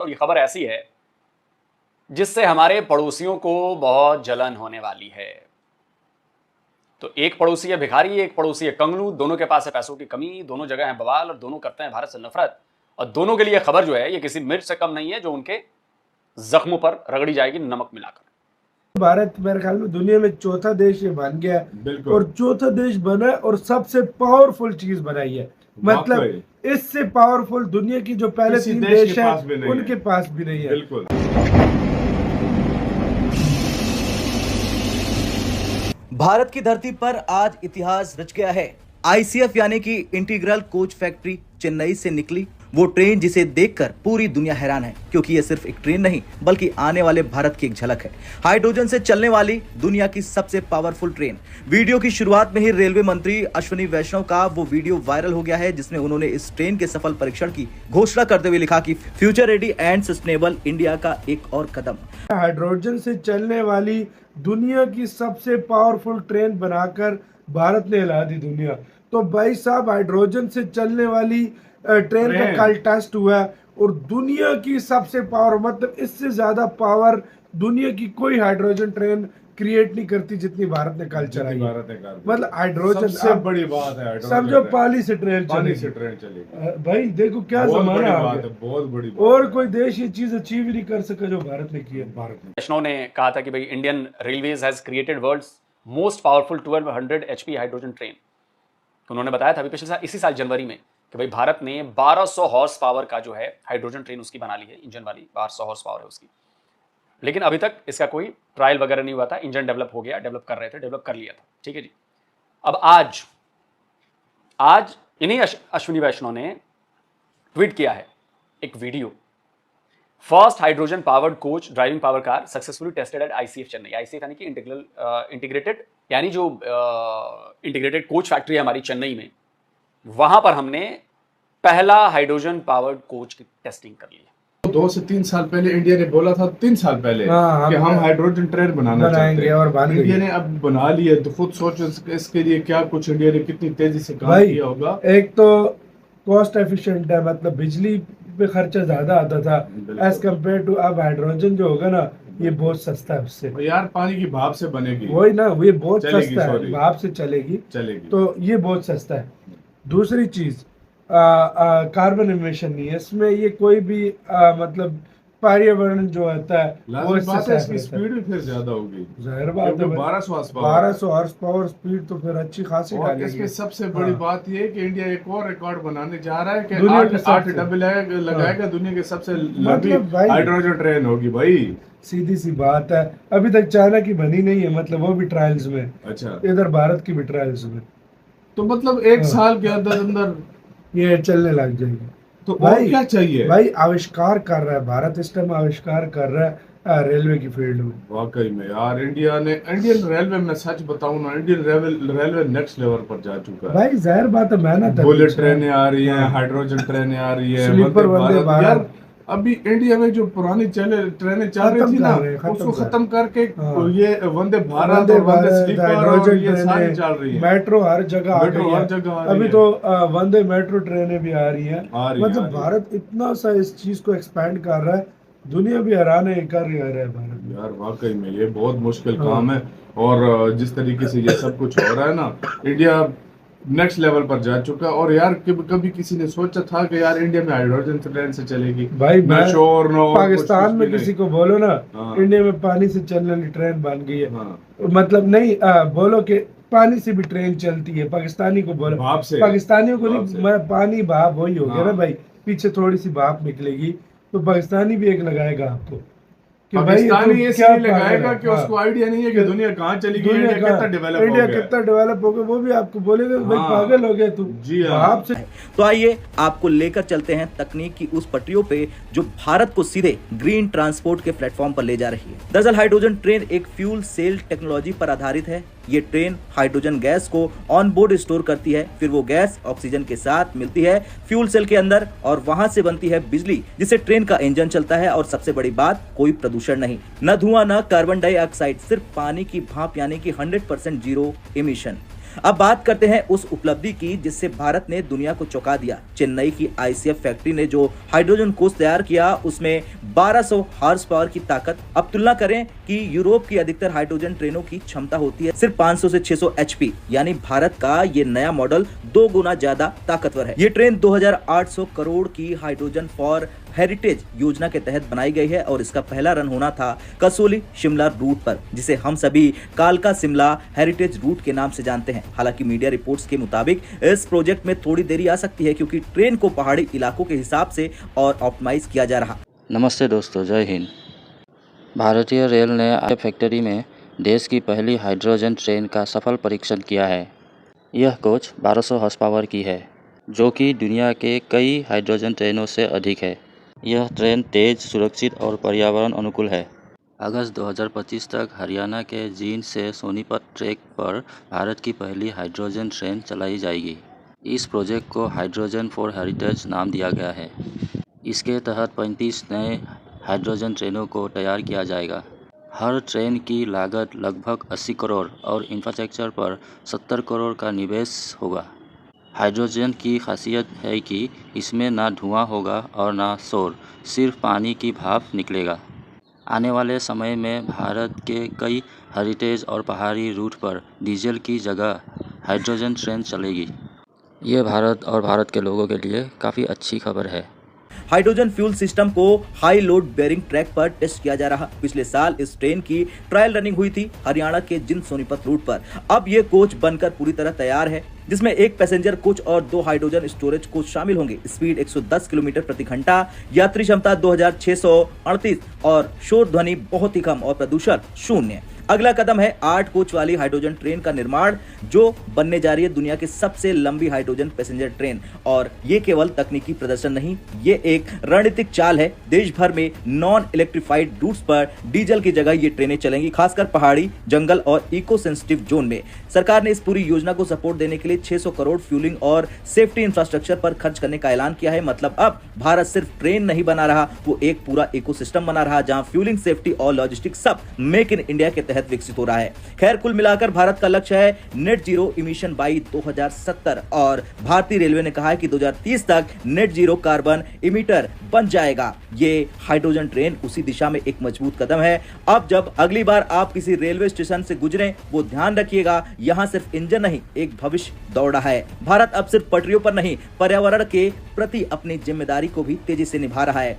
और ये खबर ऐसी है जिससे हमारे पड़ोसियों को बहुत जलन होने वाली है। तो एक पड़ोसी है भिखारी, एक पड़ोसी है कंगलू, दोनों के पास है पैसों की कमी, दोनों जगह है बवाल और दोनों करते हैं भारत से नफरत। और दोनों के लिए खबर जो है ये किसी मिर्च से कम नहीं है जो उनके जख्मों पर रगड़ी जाएगी नमक मिलाकर। भारत मेरे ख्याल में दुनिया में चौथा देश ये बन गया है और चौथा देश बना और सबसे पावरफुल चीज बनाई है। मतलब इससे पावरफुल दुनिया की जो पहले 3 देश है उनके पास भी नहीं है। बिल्कुल। भारत की धरती पर आज इतिहास रच गया है। आईसीएफ यानी कि इंटीग्रल कोच फैक्ट्री चेन्नई से निकली वो ट्रेन जिसे देखकर पूरी दुनिया हैरान है, क्योंकि ये सिर्फ एक ट्रेन नहीं बल्कि आने वाले भारत की एक झलक है। हाइड्रोजन से चलने वाली दुनिया की सबसे पावरफुल ट्रेन। वीडियो की शुरुआत में ही रेलवे मंत्री अश्विनी वैष्णव का वो वीडियो वायरल हो गया है जिसमें उन्होंने इस ट्रेन के सफल परीक्षण की घोषणा करते हुए लिखा कि future ready and sustainable India का एक और कदम। हाइड्रोजन से चलने वाली दुनिया की सबसे पावरफुल ट्रेन बनाकर भारत ने हिला दी दुनिया। तो भाई साहब, हाइड्रोजन से चलने वाली ट्रेन का कल टेस्ट हुआ है और दुनिया की सबसे पावर, मतलब इससे ज्यादा पावर दुनिया की कोई हाइड्रोजन ट्रेन क्रिएट नहीं करती जितनी भारत ने कल चलाई। मतलब हाइड्रोजन सबसे बड़ी बात है। समझो पानी से ट्रेन चली। भाई देखो क्या जमाना आ गया, बहुत बड़ी बात। और कोई देश ये चीज अचीव ही नहीं कर सका जो भारत ने किया। वैष्णव ने कहा था कि भाई Indian Railways has created world's most powerful 1200 HP hydrogen train. तो उन्होंने बताया था अभी पिछले साल इसी साल जनवरी में कि भाई भारत ने 1200 हॉर्स पावर का जो है हाइड्रोजन ट्रेन उसकी बना ली है, इंजन वाली 1200 हॉर्स पावर है उसकी। लेकिन अभी तक इसका कोई ट्रायल वगैरह नहीं हुआ था। इंजन डेवलप हो गया, डेवलप कर रहे थे, डेवलप कर लिया था, ठीक है जी। अब आज इन्हीं अश्विनी वैष्णव ने ट्वीट किया है एक video. First hydrogen powered coach driving power car successfully tested eight ICF Chennai. ICF यानी कि इंटीग्रेटेड यानी जो इंटीग्रेटेड कोच फैक्ट्री है हमारी चेन्नई में, वहां पर हमने पहला हाइड्रोजन पावर्ड कोच की टेस्टिंग कर ली है। 2 से 3 साल पहले इंडिया ने बोला था, 3 साल पहले कि हम हाइड्रोजन ट्रेन बनाना चाहते हैं और इंडिया ने अब बना लिया। तो खुद सोचो इसके लिए क्या कुछ इंडिया ने कितनी तेजी से काम किया होगा। एक तो कॉस्ट एफिशिएंट है, मतलब बिजली पे खर्चा ज्यादा आता था एज कम्पेयर टू अब हाइड्रोजन जो होगा ना ये बहुत सस्ता है उससे। यार पानी की भाप से बनेगी, वही ना, ये बहुत सस्ता है, भाप से चलेगी तो ये बहुत सस्ता है। दूसरी चीज कार्बन इमिशन नहीं है इसमें, ये कोई भी मतलब पर्यावरण जो होता है वो इसकी स्पीड भी फिर ज्यादा होगी। जाहिर बात है, 1200 हॉर्स पावर स्पीड तो फिर अच्छी खासी डालेगी। इसमें सबसे बड़ी बात ये है कि इंडिया एक और रिकॉर्ड बनाने जा रहा है कि 8 डबल लगाएगा, दुनिया के सबसे लंबी हाइड्रोजन ट्रेन होगी। भाई सीधी सी बात है, अभी तक चाइना की बनी नहीं है, मतलब वो भी ट्रायल्स में। अच्छा, इधर भारत की भी ट्रायल्स में। तो मतलब 1 साल के अंदर ये चलने लग जाएगी। तो भाई क्या चाहिए? भाई आविष्कार कर रहा है भारत, इस टाइम आविष्कार कर रहा है रेलवे की फील्ड में। वाकई में यार इंडियन रेलवे में सच बताऊं ना, इंडियन रेलवे नेक्स्ट लेवल पर जा चुका है। भाई जाहिर बात है, मेहनत है। बुलेट ट्रेनें आ रही हैं, हाइड्रोजन ट्रेनें आ रही है, स्लीपर वंदे भारत। अभी इंडिया में जो पुरानी ट्रेनें चल रही थी ना उसको खत्म करके ये वंदे भारत और वंदे स्लीपर और ये सारी चल रही है। मेट्रो हर जगह आ गई है। अभी तो वंदे मेट्रो ट्रेनें भी आ रही हैं। मतलब भारत इतना सा इस चीज को एक्सपैंड कर रहा है, दुनिया भी हैरान है कर रहा है भारत। यार वाकई में ये बहुत मुश्किल काम है और जिस तरीके से ये सब कुछ हो रहा है ना, इंडिया नेक्स्ट लेवल पर जा चुका है। और यार कभी किसी ने सोचा था कि यार इंडिया में हाइड्रोजन ट्रेन से चलेगी? भाई मैं शोर ना पाकिस्तान में किसी को बोलो ना इंडिया में पानी से चलने वाली ट्रेन बन गई है, मतलब नहीं बोलो कि पानी से भी ट्रेन चलती है, पाकिस्तानी को बोलो, पाकिस्तानियों को नहीं, पानी भाप वही हो गया ना भाई, पीछे थोड़ी सी भाप निकलेगी तो पाकिस्तानी भी एक लगाएगा आपको कि पाकिस्तानी ये क्या लगाएगा कि उसको आइडिया नहीं है कि दुनिया कहाँ चली गई, इंडिया कितना डेवलप हो गया, वो भी आपको बोलेगा भाई पागल हो गए तुम। जी आपसे तो आइए आपको लेकर चलते हैं तकनीक की उस पटरियों पे जो भारत को सीधे ग्रीन ट्रांसपोर्ट के प्लेटफॉर्म पर ले जा रही है। दरअसल हाइड्रोजन ट्रेन एक फ्यूल सेल टेक्नोलॉजी पर आधारित है। ये ट्रेन हाइड्रोजन गैस को ऑन बोर्ड स्टोर करती है, फिर वो गैस ऑक्सीजन के साथ मिलती है फ्यूल सेल के अंदर और वहां से बनती है बिजली जिससे ट्रेन का इंजन चलता है। और सबसे बड़ी बात, कोई प्रदूषण नहीं, न धुआं न कार्बन डाइऑक्साइड, सिर्फ पानी की भाप यानी कि 100% जीरो इमिशन। अब बात करते हैं उस उपलब्धि की जिससे भारत ने दुनिया को चौंका दिया। चेन्नई की आईसीएफ फैक्ट्री ने जो हाइड्रोजन कोच तैयार किया उसमें 1200 हॉर्स पावर की ताकत। अब तुलना करें कि यूरोप की अधिकतर हाइड्रोजन ट्रेनों की क्षमता होती है सिर्फ 500 से 600 एचपी, यानी भारत का ये नया मॉडल 2 गुना ज्यादा ताकतवर है। ये ट्रेन 2800 करोड़ की हाइड्रोजन फॉर हेरिटेज योजना के तहत बनाई गई है और इसका पहला रन होना था कसोली शिमला रूट पर, जिसे हम सभी कालका शिमला हेरिटेज रूट के नाम से जानते हैं। हालांकि मीडिया रिपोर्ट्स के मुताबिक इस प्रोजेक्ट में थोड़ी देरी आ सकती है क्योंकि ट्रेन को पहाड़ी इलाकों के हिसाब से और ऑप्टिमाइज किया जा रहा। नमस्ते दोस्तों, जय हिंद। भारतीय रेल ने आईसीएफ फैक्ट्री में देश की पहली हाइड्रोजन ट्रेन का सफल परीक्षण किया है। यह कोच 1200 हॉर्स पावर की है, जो कि दुनिया के कई हाइड्रोजन ट्रेनों से अधिक है। यह ट्रेन तेज, सुरक्षित और पर्यावरण अनुकूल है। अगस्त 2025 तक हरियाणा के जींद से सोनीपत ट्रैक पर भारत की पहली हाइड्रोजन ट्रेन चलाई जाएगी। इस प्रोजेक्ट को हाइड्रोजन फॉर हेरिटेज नाम दिया गया है। इसके तहत 35 नए हाइड्रोजन ट्रेनों को तैयार किया जाएगा। हर ट्रेन की लागत लगभग 80 करोड़ और इंफ्रास्ट्रक्चर पर 70 करोड़ का निवेश होगा। हाइड्रोजन की खासियत है कि इसमें ना धुआं होगा और ना शोर, सिर्फ पानी की भाप निकलेगा। आने वाले समय में भारत के कई हेरिटेज और पहाड़ी रूट पर डीजल की जगह हाइड्रोजन ट्रेन चलेगी। ये भारत और भारत के लोगों के लिए काफ़ी अच्छी खबर है। हाइड्रोजन फ्यूल सिस्टम को हाई लोड बेयरिंग ट्रैक पर टेस्ट किया जा रहा। पिछले साल इस ट्रेन की ट्रायल रनिंग हुई थी हरियाणा के जिंद सोनीपत रूट पर। अब ये कोच बनकर पूरी तरह तैयार है, जिसमें एक पैसेंजर कोच और 2 हाइड्रोजन स्टोरेज कोच शामिल होंगे। स्पीड 110 किलोमीटर प्रति घंटा, यात्री क्षमता 2638 और शोर ध्वनि बहुत ही कम और प्रदूषण शून्य। अगला कदम है 8 कोच वाली हाइड्रोजन ट्रेन का निर्माण, जो बनने जा रही है दुनिया की सबसे लंबी हाइड्रोजन पैसेंजर ट्रेन। और ये केवल तकनीकी प्रदर्शन नहीं, ये एक रणनीतिक चाल है। देश भर में नॉन इलेक्ट्रिफाइड रूट्स पर डीजल की जगह ये ट्रेनें चलेंगी, खासकर पहाड़ी, जंगल और इको सेंसिटिव जोन में। सरकार ने इस पूरी योजना को सपोर्ट देने के लिए 600 करोड़ फ्यूलिंग और सेफ्टी इंफ्रास्ट्रक्चर पर खर्च करने का ऐलान किया है। मतलब अब भारत सिर्फ ट्रेन नहीं बना रहा, वो एक पूरा इकोसिस्टम बना रहा, जहां फ्यूलिंग, सेफ्टी और लॉजिस्टिक्स सब मेक इन इंडिया के तहत विकसित हो रहा है। खैर, कुल मिलाकर भारत का लक्ष्य है नेट जीरो इमिशन बाई 2070 और भारतीय रेलवे ने कहा है कि 2030 तक नेट जीरो कार्बन इमिटर बन जाएगा। ये हाइड्रोजन ट्रेन उसी दिशा में एक मजबूत कदम है। अब जब अगली बार आप किसी रेलवे स्टेशन से गुजरें, वो ध्यान रखिएगा, यहां सिर्फ इंजन नहीं, एक भविष्य दौड़ रहा है। भारत अब सिर्फ पटरियों पर नहीं, पर्यावरण के प्रति अपनी जिम्मेदारी को भी तेजी से निभा रहा है।